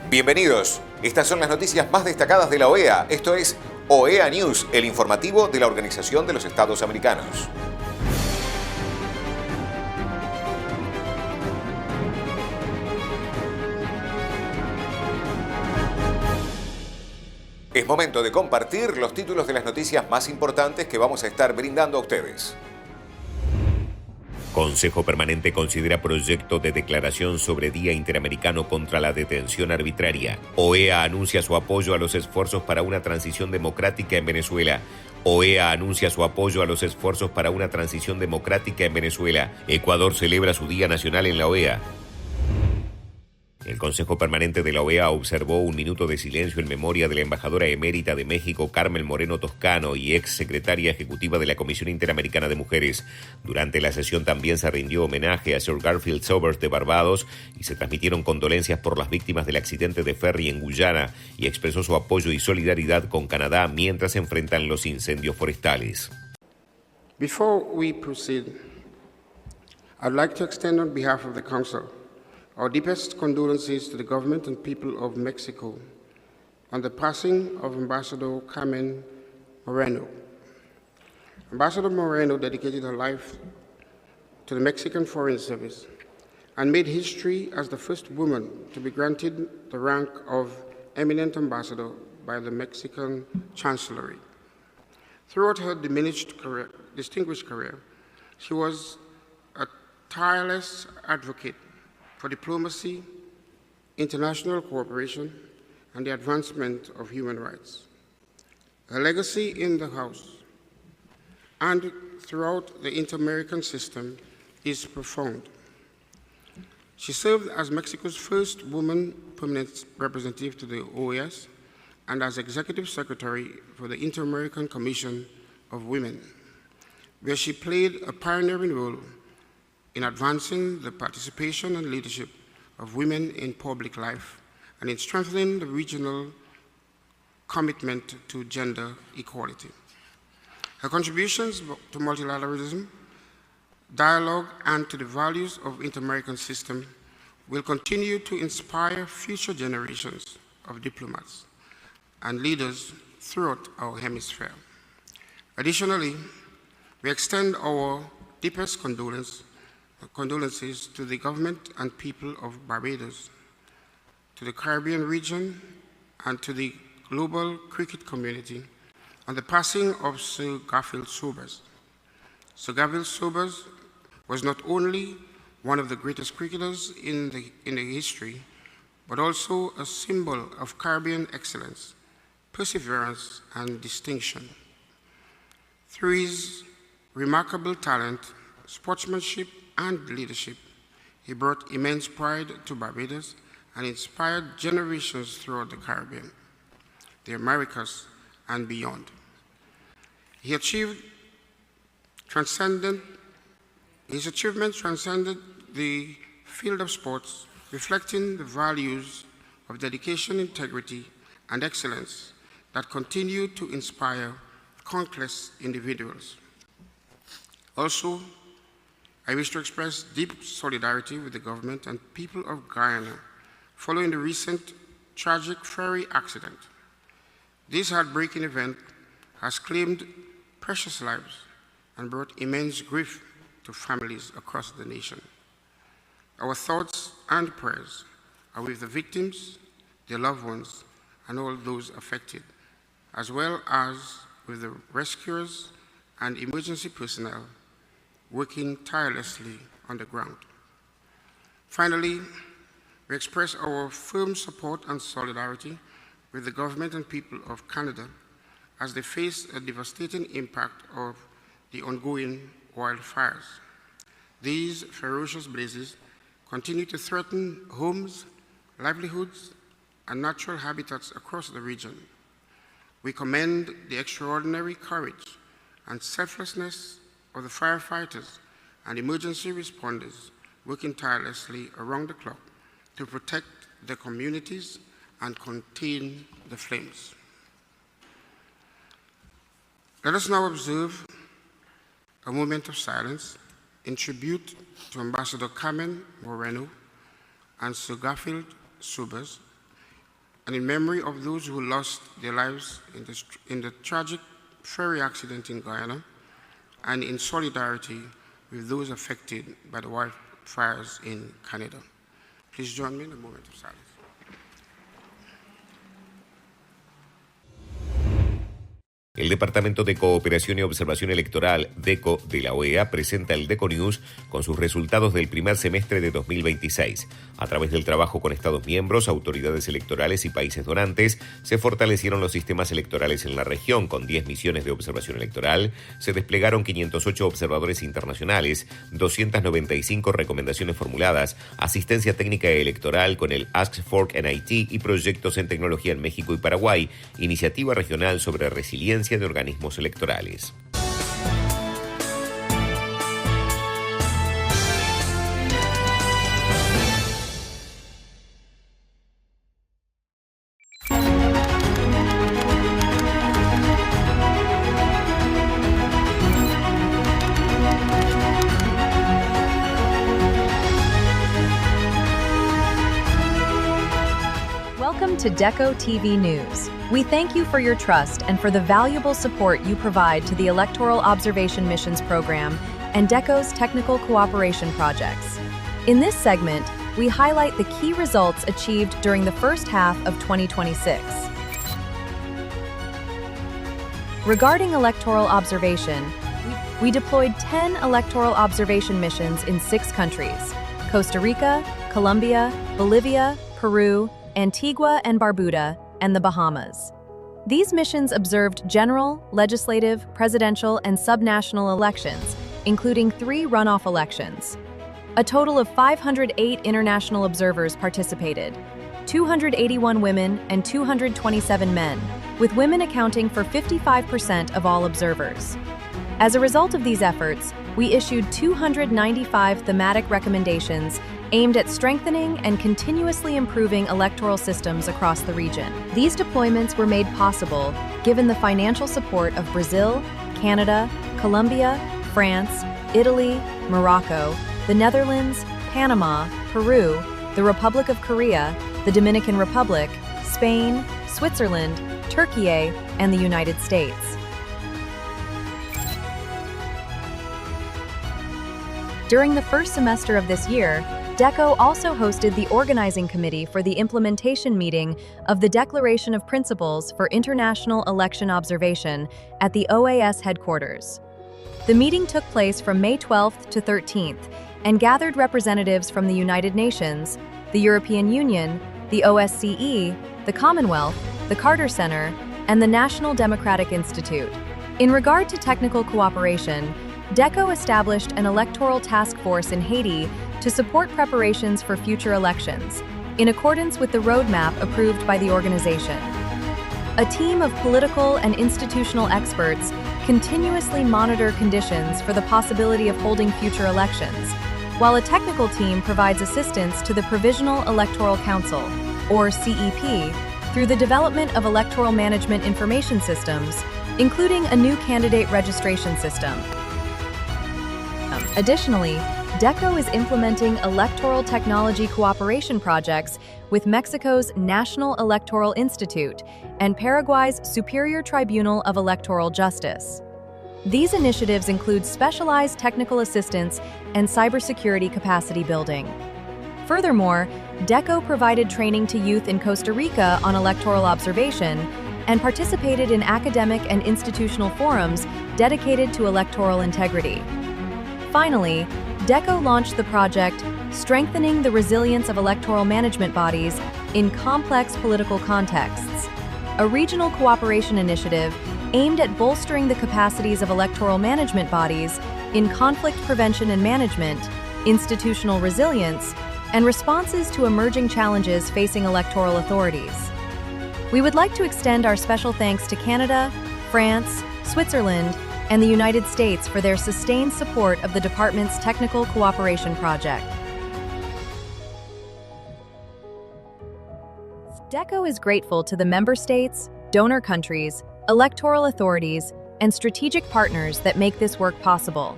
Bienvenidos. Estas son las noticias más destacadas de la OEA. Esto es OEA News, el informativo de la Organización de los Estados Americanos. Es momento de compartir los títulos de las noticias más importantes que vamos a estar brindando a ustedes. Consejo Permanente considera proyecto de declaración sobre Día Interamericano contra la detención arbitraria. OEA anuncia su apoyo a los esfuerzos para una transición democrática en Venezuela. OEA anuncia su apoyo a los esfuerzos para una transición democrática en Venezuela. Ecuador celebra su Día Nacional en la OEA. El Consejo Permanente de la OEA observó un minuto de silencio en memoria de la embajadora emérita de México, Carmen Moreno Toscano, y ex secretaria ejecutiva de la Comisión Interamericana de Mujeres. Durante la sesión también se rindió homenaje a Sir Garfield Sobers de Barbados y se transmitieron condolencias por las víctimas del accidente de ferry en Guyana y expresó su apoyo y solidaridad con Canadá mientras se enfrentan los incendios forestales. Before we proceed, I'd like to extend on behalf of the Council our deepest condolences to the government and people of Mexico on the passing of Ambassador Carmen Moreno. Ambassador Moreno dedicated her life to the Mexican Foreign Service and made history as the first woman to be granted the rank of eminent ambassador by the Mexican Chancellery. Throughout her distinguished career, she was a tireless advocate for diplomacy, international cooperation, and the advancement of human rights. Her legacy in the House and throughout the inter-American system is profound. She served as Mexico's first woman permanent representative to the OES and as Executive Secretary for the Inter-American Commission of Women, where she played a pioneering role in advancing the participation and leadership of women in public life and in strengthening the regional commitment to gender equality. Her contributions to multilateralism, dialogue, and to the values of inter-American system will continue to inspire future generations of diplomats and leaders throughout our hemisphere. Additionally, we extend our deepest condolences to the government and people of Barbados, to the Caribbean region, and to the global cricket community on the passing of Sir Garfield Sobers. Sir Garfield Sobers was not only one of the greatest cricketers in the history, but also a symbol of Caribbean excellence, perseverance, and distinction. Through his remarkable talent, sportsmanship, and leadership, he brought immense pride to Barbados and inspired generations throughout the Caribbean, the Americas, and beyond. His achievements transcended the field of sports, reflecting the values of dedication, integrity, and excellence that continue to inspire countless individuals. Also, I wish to express deep solidarity with the government and people of Guyana following the recent tragic ferry accident. This heartbreaking event has claimed precious lives and brought immense grief to families across the nation. Our thoughts and prayers are with the victims, their loved ones, and all those affected, as well as with the rescuers and emergency personnel working tirelessly on the ground. Finally, we express our firm support and solidarity with the government and people of Canada as they face a devastating impact of the ongoing wildfires. These ferocious blazes continue to threaten homes, livelihoods, and natural habitats across the region. We commend the extraordinary courage and selflessness of the firefighters and emergency responders working tirelessly around the clock to protect their communities and contain the flames. Let us now observe a moment of silence in tribute to Ambassador Carmen Moreno, and Sir Garfield Sobers, and in memory of those who lost their lives in the tragic ferry accident in Guyana, and in solidarity with those affected by the wildfires in Canada. Please join me in a moment of silence. El Departamento de Cooperación y Observación Electoral, DECO, de la OEA, presenta el DECO News con sus resultados del primer semestre de 2026. A través del trabajo con Estados miembros, autoridades electorales y países donantes, se fortalecieron los sistemas electorales en la región con 10 misiones de observación electoral, se desplegaron 508 observadores internacionales, 295 recomendaciones formuladas, asistencia técnica electoral con el Ask for NIT y proyectos en tecnología en México y Paraguay, iniciativa regional sobre resiliencia de organismos electorales. Welcome to DECO TV News. We thank you for your trust and for the valuable support you provide to the Electoral Observation Missions Program and DECO's technical cooperation projects. In this segment, we highlight the key results achieved during the first half of 2026. Regarding electoral observation, we deployed 10 electoral observation missions in 6 countries: Costa Rica, Colombia, Bolivia, Peru, Antigua and Barbuda, and the Bahamas. These missions observed general, legislative, presidential, and subnational elections, including 3 runoff elections. A total of 508 international observers participated, 281 women and 227 men, with women accounting for 55% of all observers. As a result of these efforts, we issued 295 thematic recommendations aimed at strengthening and continuously improving electoral systems across the region. These deployments were made possible given the financial support of Brazil, Canada, Colombia, France, Italy, Morocco, the Netherlands, Panama, Peru, the Republic of Korea, the Dominican Republic, Spain, Switzerland, Turkey, and the United States. During the first semester of this year, DECO also hosted the organizing committee for the implementation meeting of the Declaration of Principles for International Election Observation at the OAS headquarters. The meeting took place from May 12th to 13th and gathered representatives from the United Nations, the European Union, the OSCE, the Commonwealth, the Carter Center, and the National Democratic Institute. In regard to technical cooperation, DECO established an electoral task force in Haiti to support preparations for future elections, in accordance with the roadmap approved by the organization. A team of political and institutional experts continuously monitor conditions for the possibility of holding future elections, while a technical team provides assistance to the Provisional Electoral Council, or CEP, through the development of electoral management information systems, including a new candidate registration system. Additionally, DECO is implementing electoral technology cooperation projects with Mexico's National Electoral Institute and Paraguay's Superior Tribunal of Electoral Justice. These initiatives include specialized technical assistance and cybersecurity capacity building. Furthermore, DECO provided training to youth in Costa Rica on electoral observation and participated in academic and institutional forums dedicated to electoral integrity. Finally, DECO launched the project Strengthening the Resilience of Electoral Management Bodies in Complex Political Contexts, a regional cooperation initiative aimed at bolstering the capacities of electoral management bodies in conflict prevention and management, institutional resilience, and responses to emerging challenges facing electoral authorities. We would like to extend our special thanks to Canada, France, Switzerland, and the United States for their sustained support of the Department's Technical Cooperation Project. DECO is grateful to the member states, donor countries, electoral authorities, and strategic partners that make this work possible.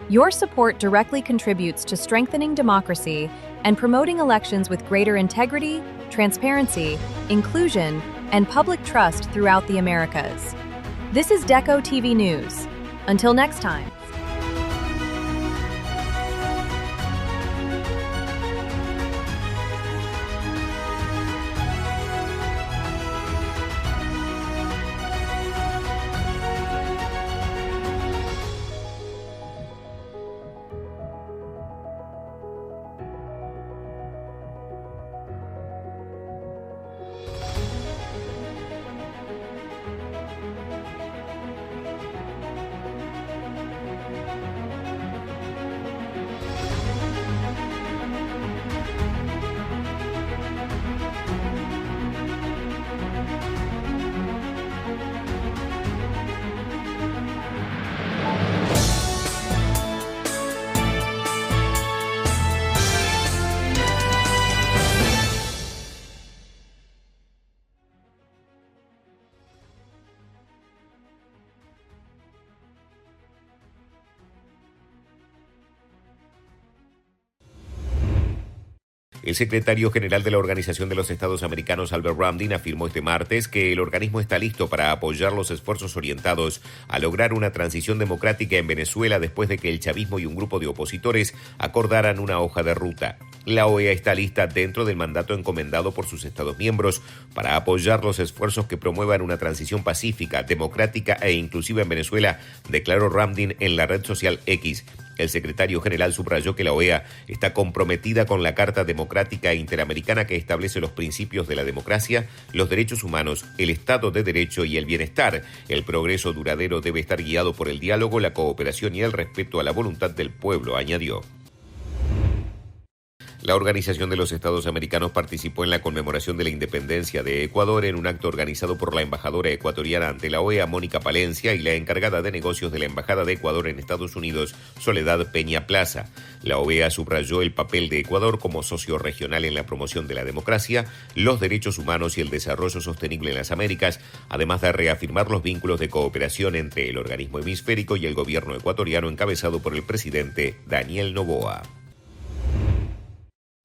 Your support directly contributes to strengthening democracy and promoting elections with greater integrity, transparency, inclusion, and public trust throughout the Americas. This is DECO TV News. Until next time. El secretario general de la Organización de los Estados Americanos, Albert Ramdin, afirmó este martes que el organismo está listo para apoyar los esfuerzos orientados a lograr una transición democrática en Venezuela después de que el chavismo y un grupo de opositores acordaran una hoja de ruta. La OEA está lista dentro del mandato encomendado por sus Estados miembros para apoyar los esfuerzos que promuevan una transición pacífica, democrática e inclusiva en Venezuela, declaró Ramdin en la red social X. El secretario general subrayó que la OEA está comprometida con la Carta Democrática Interamericana que establece los principios de la democracia, los derechos humanos, el Estado de Derecho y el bienestar. El progreso duradero debe estar guiado por el diálogo, la cooperación y el respeto a la voluntad del pueblo, añadió. La Organización de los Estados Americanos participó en la conmemoración de la independencia de Ecuador en un acto organizado por la embajadora ecuatoriana ante la OEA, Mónica Palencia, y la encargada de negocios de la Embajada de Ecuador en Estados Unidos, Soledad Peña Plaza. La OEA subrayó el papel de Ecuador como socio regional en la promoción de la democracia, los derechos humanos y el desarrollo sostenible en las Américas, además de reafirmar los vínculos de cooperación entre el organismo hemisférico y el gobierno ecuatoriano encabezado por el presidente Daniel Noboa.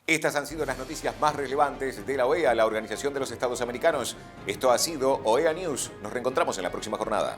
Estas han sido las noticias más relevantes de la OEA, la Organización de los Estados Americanos. Esto ha sido OEA News. Nos reencontramos en la próxima jornada.